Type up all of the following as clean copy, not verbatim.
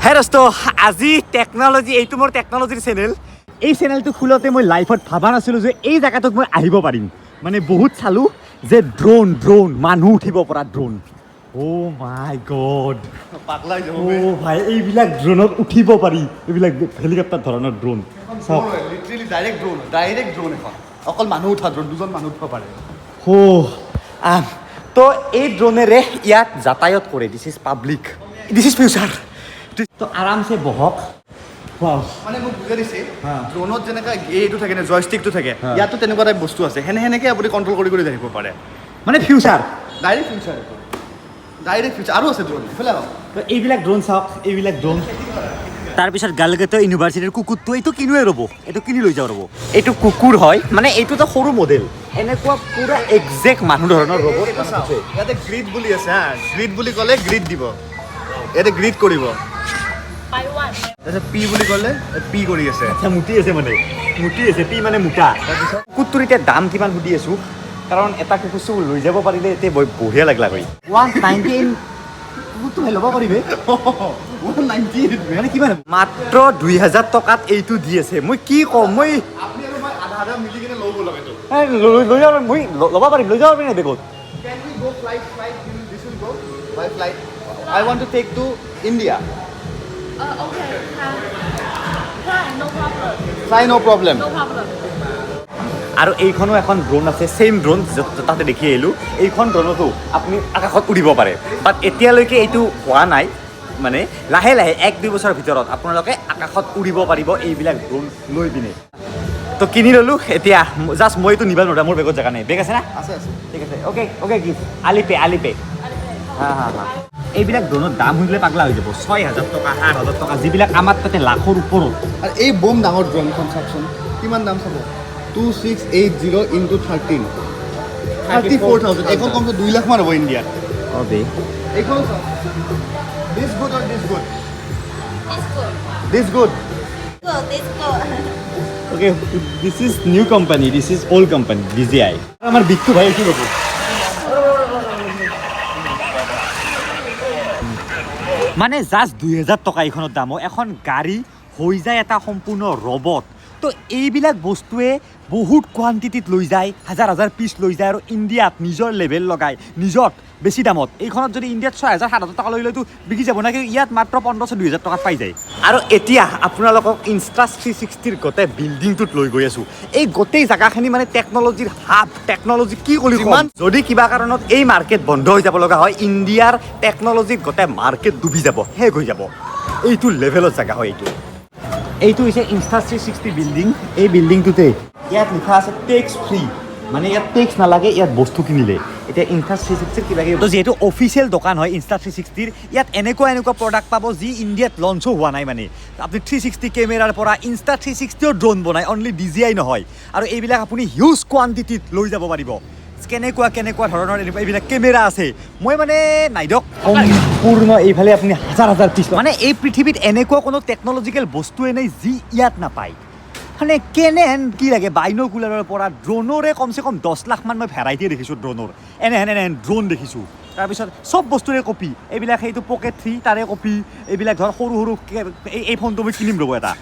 হে দোস্ত আজি টেকনলজি এইটো মোৰ টেকনলজিৰ চেনেল এই চেনেলটো খোলোতে মই লাইফত ভাবা নাছিলোঁ যে এই জায়গাটোত মই আহিব পাৰিম মানে বহুত চালোঁ যে ড্ৰোন মানুহ উঠিব পৰা ড্ৰোন অ' মাই গড পাগলাই যাব ভাই এইবিলাক ড্ৰোনত উঠিব পাৰি এইবিলাক হেলিকপ্টাৰ ধৰণৰ ড্ৰোন লিটাৰেলি ডাইৰেক্ট ড্ৰোন এখন অকল মানুহ উঠা ড্ৰোন দুজন মানুহ উঠিব পাৰে তো এই ড্ৰোনেৰে ইয়াত যাতায়াত কৰে this is public this is future তো আৰামছে বহক মানে মোক বুজাই দিছে ড্ৰোনত যেনেকৈ এইটো থাকে নে জয়ষ্টিকটো থাকে ইয়াতো তেনেকুৱা টাইপ বস্তু আছে সেনেকৈ আপুনি কণ্ট্ৰল কৰি থাকিব পাৰে মানে ফিউচাৰ ডাইৰেক্ট ফিউচাৰ আৰু আছে ড্ৰোন এইফালে এইবিলাক ড্ৰোন চাওক এইবিলাক ড্ৰোন তাৰপিছত গালগেট ইউনিভাৰ্চিটিৰ কুকুৰটো এইটো কিনোৱে ৰ'ব এইটো কিনি লৈ যাওঁ ৰ'ব এইটো কুকুৰ হয় মানে এইটো এটা সৰু মডেল এনেকুৱা পুৰা একজেক্ট মানুহ ধৰণৰ ৰ'বট ইয়াতে গ্ৰীড বুলি আছে গ্ৰীড বুলি ক'লে গ্ৰীড দিব ইয়াতে গ্ৰীড কৰিব তাৰপিছত পি বুলি ক'লে পি কৰি আছে মুটি আছে মানে পি মানে মোটা তাৰপিছত কুকুৰটোৰ এতিয়া দাম কিমান সুধি আছোঁ কাৰণ এটা কুকুৰ লৈ যাব পাৰিলে এতিয়া বঢ়িয়া লাগলা হয় 190 ল'ব পাৰিবে মানে কিমান মাত্ৰ 2000 টকাত এইটো দি আছে মই কি ক'ম মই লৈ যাব মই ল'ব পাৰিম লৈ যাব পাৰিম নে বেগত I want to take to India. Okay. Fly, no problem. Fly, no problem. No problem. আৰু এইখনো এখন ড্ৰোন আছে ছেইম ড্ৰোন তাতে দেখি আহিলোঁ এইখন ড্ৰোনতো আপুনি আকাশত উৰিব পাৰে বাট এতিয়ালৈকে এইটো হোৱা নাই মানে লাহে লাহে 1-2 বছৰৰ ভিতৰত আপোনালোকে আকাশত উৰিব পাৰিব এইবিলাক ড্ৰোন লৈ পিনে তো কিনি ল'লোঁ এতিয়া জাষ্ট মই এইটো নিব নোৱাৰা মোৰ বেগত জেগা নাই বেগ আছে না আছে ঠিক আছে অ'কে গিফ্ট আলিপে হা এইবিলাক ড্ৰোনৰ দাম শুনিলে পাগলা হৈ যাব 6,000 টকা 8,000 টকা যিবিলাক আমাৰ তাতে লাখৰ ওপৰত আৰু এই বম ডাঙৰ ড্ৰোনখন চাওকচোন কিমান দাম চাব 2680 into 13 34,000 এখন কমকৈ 2 লাখ মান হ'ব ইণ্ডিয়াত এইখন চাওক this good or this good This good. This good This good. Okay, this is new company, this is old company, DJI. আমার বিট্টু ভাই কি বলবো মানে জাস্ট 2000 টকা এইখনৰ দামো এখন গাড়ী হৈ যায় এটা সম্পূৰ্ণ ৰবট তো এইবিলাক বস্তুৱে বহুত কোৱান্টিটিত লৈ যায় হাজাৰ পিচ লৈ যায় আৰু ইণ্ডিয়াত নিজৰ লেভেল লগাই নিজত বেছি দামত এইখনত যদি ইণ্ডিয়াত 6,000-7,000 টকা লৈ লয়তো বিকি যাব না কিন্তু ইয়াত মাত্ৰ 1500-2000 টকাত পাই যায় আৰু এতিয়া আপোনালোকক ইনষ্টা 360ৰ গোটেই বিল্ডিংটোত লৈ গৈ আছোঁ এই গোটেই জেগাখিনি মানে টেকনলজিৰ হাব টেকনলজি কি কৰি ক'ম যদি কিবা কাৰণত এই মাৰ্কেট বন্ধ হৈ যাব লগা হয় ইণ্ডিয়াৰ টেকনলজিৰ গোটেই মাৰ্কেট ডুবি যাব শেষ হৈ যাব এইটো লেভেলৰ জেগা হয় এইটো হৈছে ইনষ্টা 360 বিল্ডিং এই বিল্ডিংটোতে ইয়াত লিখা আছে টেক্স ফ্ৰী মানে ইয়াত টেক্স নালাগে ইয়াত বস্তু কিনিলে এতিয়া ইনষ্টা 360 কিবা কিবি যিহেতু অফিচিয়েল দোকান হয় ইনষ্টা 360ৰ ইয়াত এনেকুৱা প্ৰডাক্ট পাব যি ইণ্ডিয়াত লঞ্চো হোৱা নাই মানে আপুনি 360 কেমেৰাৰ পৰা ইনষ্টা 360ৰ ড্ৰোন বনায় অনলি DJI নহয় আৰু এইবিলাক আপুনি হিউজ কোৱান্টিটিত লৈ যাব পাৰিব কেনেকুৱা ধৰণৰ এইবিলাক কেমেৰা আছে মই মানে নাইদক সম্পূৰ্ণ এইফালে আপুনি হাজাৰ পিচ মানে এই পৃথিৱীত এনেকুৱা কোনো টেকনলজিকেল বস্তুৱে নাই যি ইয়াত নাপায় মানে কেনেহেন কি লাগে বাইন'কুলাৰৰ পৰা ড্ৰোনৰে কমচে কম 10 লাখ মান মই ভেৰাইটি দেখিছোঁ ড্ৰোনৰ এনেহেন ড্ৰোন দেখিছোঁ তাৰপিছত চব বস্তুৰে কপি এইবিলাক সেইটো পকেট 3 তাৰে কপি এইবিলাক ধৰ সৰু এই ফোনটো মই কিনিম ৰ'ব এটা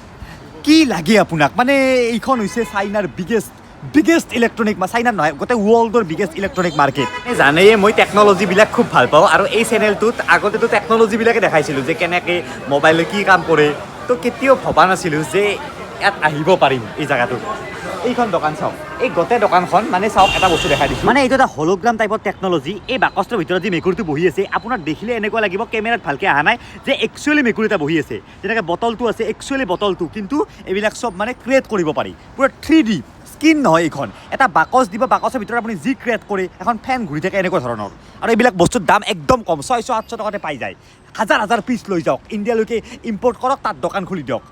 কি লাগে আপোনাক মানে এইখন হৈছে চাইনাৰ বিগেষ্ট ইলেক্ট্ৰনিক চাইনাত নহয় গোটেই ৱৰ্ল্ডৰ বিগেষ্ট ইলেক্ট্ৰনিক মাৰ্কেট জানেই মই টেকনলজিবিলাক খুব ভাল পাওঁ আৰু এই চেনেলটোত আগতেতো টেকনলজিবিলাকে দেখাইছিলোঁ যে কেনেকৈ মোবাইলে কি কাম কৰে তো কেতিয়াও ভবা নাছিলোঁ যে ইয়াত আহিব পাৰিম এই জেগাটোত এইখন দোকান চাওক এই গোটেই দোকানখন মানে চাওক এটা বস্তু দেখাই দিছোঁ মানে এইটো এটা হলোগ্ৰাম টাইপৰ টেকনলজি এই বাকচটোৰ ভিতৰত যি মেকুৰীটো বহি আছে আপোনাৰ দেখিলে এনেকুৱা লাগিব কেমেৰাত ভালকৈ অহা নাই যে একচুৱেলি মেকুৰী এটা বহি আছে যেনেকৈ বটলটো আছে একচুৱেলি বটলটো কিন্তু এইবিলাক চব মানে ক্ৰিয়েট কৰিব পাৰি পুৰা 3D স্কিন নহয় এইখন এটা বাকচ দিব বাকচৰ ভিতৰত আপুনি যি ক্ৰিয়েট কৰে এখন ফেন ঘূৰি থাকে এনেকুৱা ধৰণৰ আৰু এইবিলাক বস্তুৰ দাম একদম কম 600-800 টকাতে পাই যায় হাজাৰ পিচ লৈ যাওক ইণ্ডিয়ালৈকে ইম্পৰ্ট কৰক তাত দোকান খুলি দিয়ক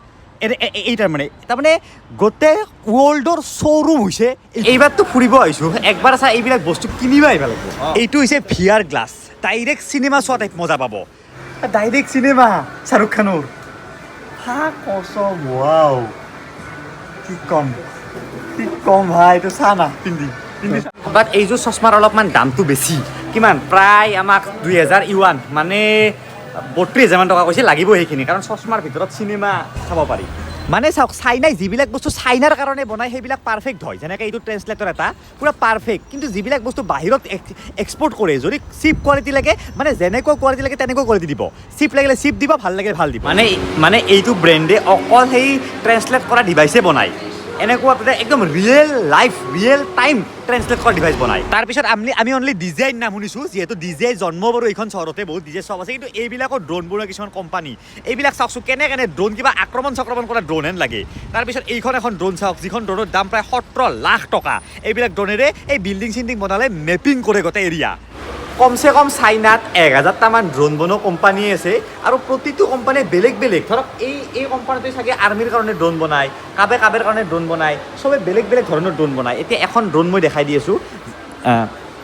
এই তাৰমানে গোটেই ৱৰ্ল্ডৰ শ্ব'ৰুম হৈছে এইবাৰতো ফুৰিব আহিছোঁ একবাৰ চাই এইবিলাক বস্তু কিনিব আহিব লাগিব এইটো হৈছে VR গ্লাছ ডাইৰেক্ট চিনেমা চোৱা টাইপ মজা পাব ডাইৰেক্ট চিনেমা শ্বাহৰুখ খানৰ কচম ৱাও কি কম ভাই এইটো চা না পিন্ধি বাট এইযোৰ চশমাৰ অলপমান দামটো বেছি কিমান প্ৰায় আমাক 2000 ইউৱান মানে 32,000 টকা কৈছে লাগিব সেইখিনি কাৰণ চশমাৰ ভিতৰত চিনেমা চাব পাৰি মানে চাওক চাইনাই যিবিলাক বস্তু চাইনাৰ কাৰণে বনায় সেইবিলাক পাৰফেক্ট হয় যেনেকৈ এইটো ট্ৰেন্সলেটৰ এটা পূৰা পাৰফেক্ট কিন্তু যিবিলাক বস্তু বাহিৰত এক্সপৰ্ট কৰে যদি চিপ কোৱালিটি লাগে মানে যেনেকুৱা কোৱালিটি লাগে তেনেকুৱা কোৱালিটি দিব চিপ লাগিলে চিপ দিব ভাল লাগিলে ভাল দিব মানে এইটো ব্ৰেণ্ডে অকল সেই ট্ৰেন্সলেট কৰা ডিভাইচে বনায় এনেকুৱা একদম ৰিয়েল টাইম ট্ৰেন্সলেট কৰা ডিভাইচ বনায় তাৰপিছত আমি অনলি ডিজাইন নাম শুনিছোঁ যিহেতু ডিজাই জন্ম বাৰু এইখন চহৰতে বহুত ডিজাই চব আছে কিন্তু এইবিলাকৰ ড্ৰোন বনোৱা কিছুমান কোম্পানী এইবিলাক চাওকচোন কেনে ড্ৰোন কিবা আক্ৰমণ কৰা ড্ৰোন হেন লাগে তাৰপিছত এইখন এখন ড্ৰোন চাওক যিখন ড্ৰোনৰ দাম প্ৰায় 17 লাখ টকা এইবিলাক ড্ৰোনেৰে এই বিল্ডিং চিল্ডিং বনালে মেপিং কৰে গোটেই এৰিয়া কমচে কম চাইনাত 1000টামান ড্ৰোন বনোৱা কোম্পানী আছে আৰু প্ৰতিটো কোম্পানীয়ে বেলেগ ধৰক এই কোম্পানীটোৱে চাগে আৰ্মিৰ কাৰণে ড্ৰোন বনায় কাবেৰ কাৰণে ড্ৰোন বনায় চবে বেলেগ ধৰণৰ ড্ৰোন বনায় এতিয়া এখন ড্ৰোন মই দেখাই দি আছোঁ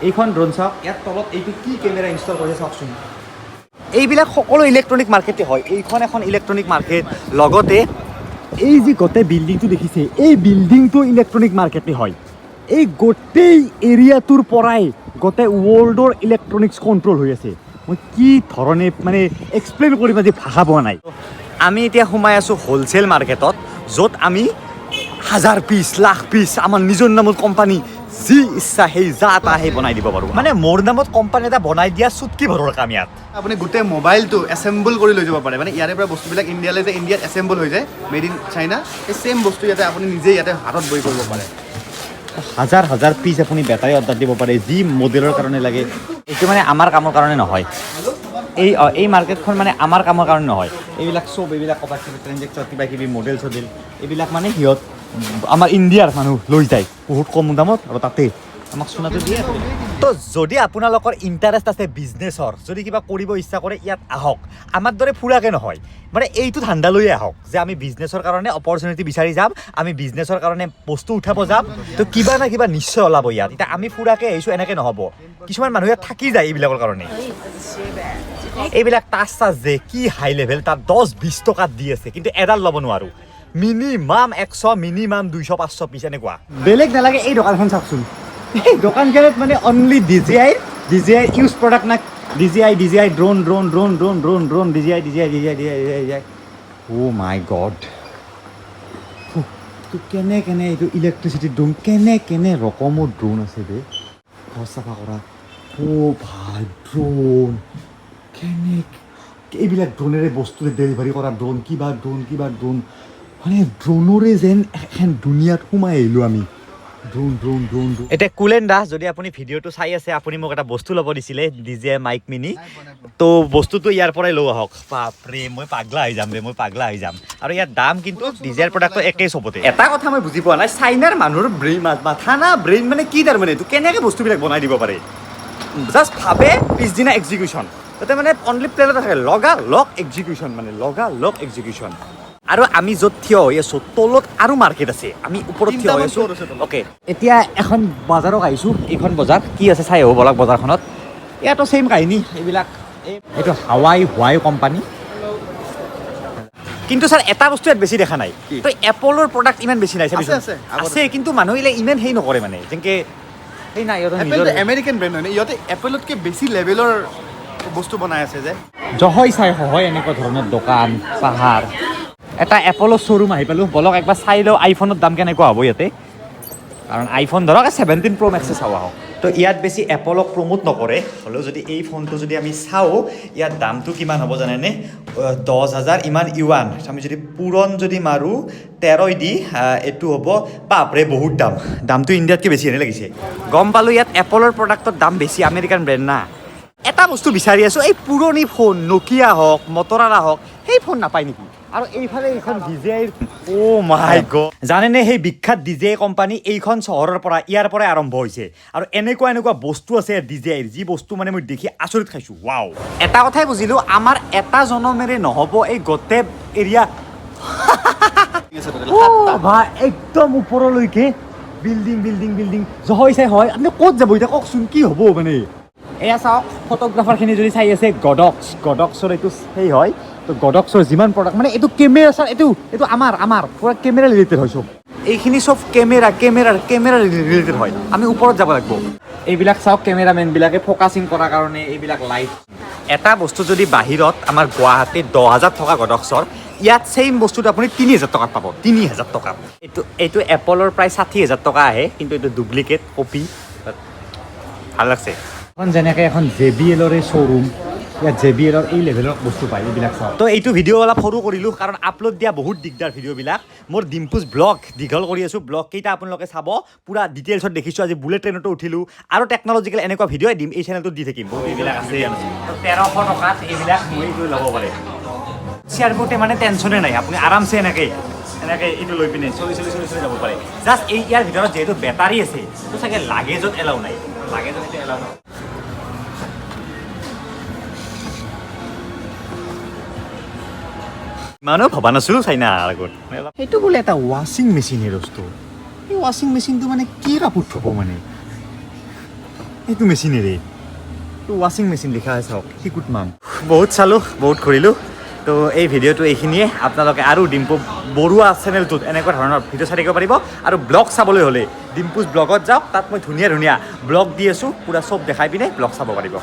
এইখন ড্ৰোন চাওক ইয়াত তলত এইটো কি কেমেৰা ইনষ্টল কৰিছে চাওকচোন এইবিলাক সকলো ইলেক্ট্ৰনিক মাৰ্কেটে হয় এইখন এখন ইলেক্ট্ৰনিক মাৰ্কেট লগতে এই যি গোটেই বিল্ডিংটো দেখিছে এই বিল্ডিংটো ইলেক্ট্ৰনিক মাৰ্কেটে হয় এই গোটেই এৰিয়াটোৰ পৰাই গোটেই ৱৰ্ল্ডৰ ইলেক্ট্ৰনিক্স কণ্ট্ৰল হৈ আছে মই কি ধৰণে মানে এক্সপ্লেইন কৰিম আজি ভাষা পোৱা নাই আমি এতিয়া সোমাই আছোঁ হ'লচেল মাৰ্কেটত য'ত আমি 1000 পিচ লাখ পিচ আমাৰ নিজৰ নামত কোম্পানী যি ইচ্ছা সেই সেই বনাই দিব পাৰোঁ মানে মোৰ নামত কোম্পানী এটা বনাই দিয়া চুটকি ভৰৰ কাম ইয়াত আপুনি গোটেই মোবাইলটো এছেম্বল কৰি লৈ যাব পাৰে মানে ইয়াৰে পৰা বস্তুবিলাক ইণ্ডিয়ালৈ যে ইণ্ডিয়াত এছেম্বল হৈ যায় মেড ইন চাইনা এই ছেম বস্তু ইয়াতে আপুনি নিজে ইয়াতে হাতত বহি কৰিব পাৰে হাজাৰ পিচ আপুনি বেটাৰী অৰ্ডাৰ দিব পাৰে যি মডেলৰ কাৰণে লাগে এইটো মানে আমাৰ কামৰ কাৰণে নহয় এই মাৰ্কেটখন মানে আমাৰ কামৰ কাৰণে নহয় এইবিলাক ক'ৰবাত ট্ৰেঞ্জেকশ্যন কিবা মডেল চডেল এইবিলাক মানে সিহঁত আমাৰ ইণ্ডিয়াৰ মানুহ লৈ যায় বহুত কম দামত আৰু তাতে আমাক চোনাটো দিয়ে তো যদি আপোনালোকৰ ইণ্টাৰেষ্ট আছে বিজনেছৰ যদি কিবা কৰিব ইচ্ছা কৰে ইয়াত আহক আমাৰ দৰে ফুৰাকৈ নহয় মানে এইটো ধান্দা লৈয়ে আহক যে আমি বিজনেছৰ কাৰণে অপৰচুনিটি বিচাৰি যাম আমি বিজনেছৰ কাৰণে বস্তু উঠাব যাম তো কিবা না কিবা নিশ্চয় ওলাব ইয়াত এতিয়া আমি ফুৰাকৈ আহিছোঁ এনেকৈ নহ'ব কিছুমান মানুহ ইয়াত থাকি যায় এইবিলাকৰ কাৰণে এইবিলাক টাচ যে কি হাই লেভেল তাত 10-20 টকাত দি আছে কিন্তু এডাল ল'ব নোৱাৰোঁ মিনিমাম 100 মিনিমাম 200-500 পিচ এনেকুৱা বেলেগ নালাগে এই দোকানখন চাওকচোন এই দোকানখনত মানে অনলি DJI ইউজ প্ৰডাক্ট না DJI ড্ৰোন DJI অ' মাই গড কেনে এইটো ইলেক্ট্ৰিচিটি ড্ৰোন কেনে ৰকমৰ ড্ৰোন আছে বে ঘৰ চাফা কৰা অ' ভাই ড্ৰোন এইবিলাক ড্ৰোনেৰে বস্তু ডেলিভাৰী কৰা ড্ৰোন কিবা ড্ৰোন মানে ড্ৰোনৰে যেন এখন দুনিয়াত সোমাই আহিলোঁ আমি ড্ৰোন এতিয়া কুলেণ্ডা যদি আপুনি ভিডিঅ'টো চাই আছে আপুনি মোক এটা বস্তু ল'ব দিছিলে DJI মাইক মিনি তো বস্তুটো ইয়াৰ পৰাই লৈ আহক বাপৰে মই পাগলা হৈ যাম আৰু ইয়াৰ দাম কিন্তু DJIৰ প্ৰডাক্টটো একেই চবতে এটা কথা মই বুজি পোৱা নাই চাইনাৰ মানুহৰ মাথা না ব্ৰেইন মানে কি তাৰমানে এইটো কেনেকৈ বস্তুবিলাক বনাই দিব পাৰে জাষ্ট ভাবে পিছদিনা এক্সিকিউশ্যন তাতে মানে অনলি প্লেনত থাকে লগা লগ এক্সিকিউশ্যন আৰু আমি য'ত থিয় হৈ আছোঁ তলত আৰু মাৰ্কেট আছে আমি ওপৰত থিয় হৈ আছোঁ অ'কে এতিয়া এখন বজাৰত আহিছোঁ এইখন বজাৰ কি আছে চাই হ'ব বলক বজাৰখনত ইয়াতো ছেইম কাহিনী এইবিলাক এইটো হাৱাই কোম্পানী কিন্তু ছাৰ এটা বস্তু ইয়াত বেছি দেখা নাই তো এপলৰ প্ৰডাক্ট ইমান বেছি নাই আছে কিন্তু মানুহে ইমান হেৰি নকৰে মানে যেনেকৈ সেই নাই আমেৰিকান ব্ৰেণ্ড হয় ইহঁতে এপলতকৈ বেছি লেভেলৰ বস্তু বনাই আছে যে জহয় এনেকুৱা ধৰণৰ দোকান পাহাৰ এটা এপলৰ শ্ব'ৰুম আহি পালোঁ বলক একবাৰ চাই লওঁ আইফোনৰ দাম কেনেকুৱা হ'ব ইয়াতে কাৰণ আইফোন ধৰক 17 Pro Max চাওঁ আহক তো ইয়াত বেছি এপলক প্ৰমোট নকৰে হ'লেও যদি এই ফোনটো যদি আমি চাওঁ ইয়াত দামটো কিমান হ'ব জানেনে 10,000 ইমান ইউৱান আমি যদি পুৰণ যদি মাৰোঁ 13 দি এইটো হ'ব বাপৰে বহুত দামটো ইণ্ডিয়াতকৈ বেছি এনে লাগিছে গম পালোঁ ইয়াত এপলৰ প্ৰডাক্টৰ দাম বেছি আমেৰিকান ব্ৰেণ্ড না এটা বস্তু বিচাৰি আছোঁ এই পুৰণি ফোন নকিয়া হওক মটৰালা হওক সেই ফোন নাপায় নেকি আৰু এইফালে এইখন DJI অ' মাই গড জানেনে সেই বিখ্যাত DJI কোম্পানী এইখন চহৰৰ পৰা ইয়াৰ পৰাই আৰম্ভ হৈছে আৰু এনেকুৱা বস্তু আছে DJI যি বস্তু মানে মই দেখি আচৰিত খাইছোঁ ৱাও এটা কথাই বুজিলোঁ আমাৰ এটা জনমেৰে নহ'ব এই গোটেই এৰিয়া ভাই একদম ওপৰলৈকে বিল্ডিং জহয় হয় আপুনি ক'ত যাব এতিয়া কওকচোন কি হ'ব মানে এয়া চাওক ফটোগ্ৰাফাৰখিনি যদি চাই আছে গডক্সৰ এইটো সেই হয় তো গডক্সৰ যিমান প্ৰডাক্ট মানে এইটো কেমেৰা ছাৰ এইটো আমাৰ পুৰা কেমেৰা ৰিলেটেড হয় চব এইখিনি চব কেমেৰা ৰিলেটেড হয় আমি ওপৰত যাব লাগিব এইবিলাক চাওক কেমেৰামেনবিলাকে ফ'কাচিং কৰাৰ কাৰণে এইবিলাক লাইট এটা বস্তু যদি বাহিৰত আমাৰ গুৱাহাটীত 10,000 টকা গডকছৰ ইয়াত ছেইম বস্তুটো আপুনি 3,000 টকাত পাব 3,000 টকা এইটো এপলৰ প্ৰায় 60,000 টকা আহে কিন্তু এইটো ডুপ্লিকেট কপি ভাল লাগছে এখন যেনেকৈ এখন JBLৰে শ্ব'ৰুম ইয়াত JBLৰ এই লেভেলৰ বস্তু পায় এইবিলাক চাওঁ তো এইটো ভিডিঅ' অলপ সৰু কৰিলোঁ কাৰণ আপলোড দিয়া বহুত দিগদাৰ ভিডিঅ'বিলাক মোৰ ডিম্পুজ ব্লগ দীঘল কৰি আছোঁ ব্লগ কেইটা আপোনালোকে চাব পূৰা ডিটেইলছত দেখিছোঁ আজি বুলেট ট্ৰেইনতো উঠিলোঁ আৰু টেকন'লজিকেল এনেকুৱা ভিডিঅ' দিম এই চেনেলটোত দি থাকিম বহুত এইবিলাক আছে 1300 টকাত এইবিলাক মই এইটো ল'ব পাৰে শ্বেয়াৰ কৰোঁতে মানে টেনশ্যনে নাই আপুনি আৰামছে এনেকৈ এইটো লৈ পিনে চলি যাব পাৰে জাষ্ট এই ইয়াৰ ভিতৰত যিহেতু বেটাৰী আছে তো চাগে লাগেজত এলাও নাই লাগেজত এইটো এলাও নাই মানুহ ভবা নাছিলোঁ চাইনা আগত সেইটো বোলে এটা ৱাশ্বিং মেচিনহে বস্তু এই ৱাশ্বিং মেচিনটো মানে কি কাপোৰ থ'ব মানে এইটো মেচিনেৰে তো ৱাশ্বিং মেচিন লিখা আছে চাওক শিকুত মাম বহুত চালোঁ বহুত ঘূৰিলোঁ তো এই ভিডিঅ'টো এইখিনিয়ে আপোনালোকে আৰু ডিম্পু বৰুৱা চেনেলটোত এনেকুৱা ধৰণৰ ভিডিঅ' চাই থাকিব পাৰিব আৰু ব্লগ চাবলৈ হ'লে ডিম্পুজ ব্লগত যাওক তাত মই ধুনীয়া ব্লগ দি আছোঁ পূৰা চব দেখাই পিনে ব্লগ চাব পাৰিব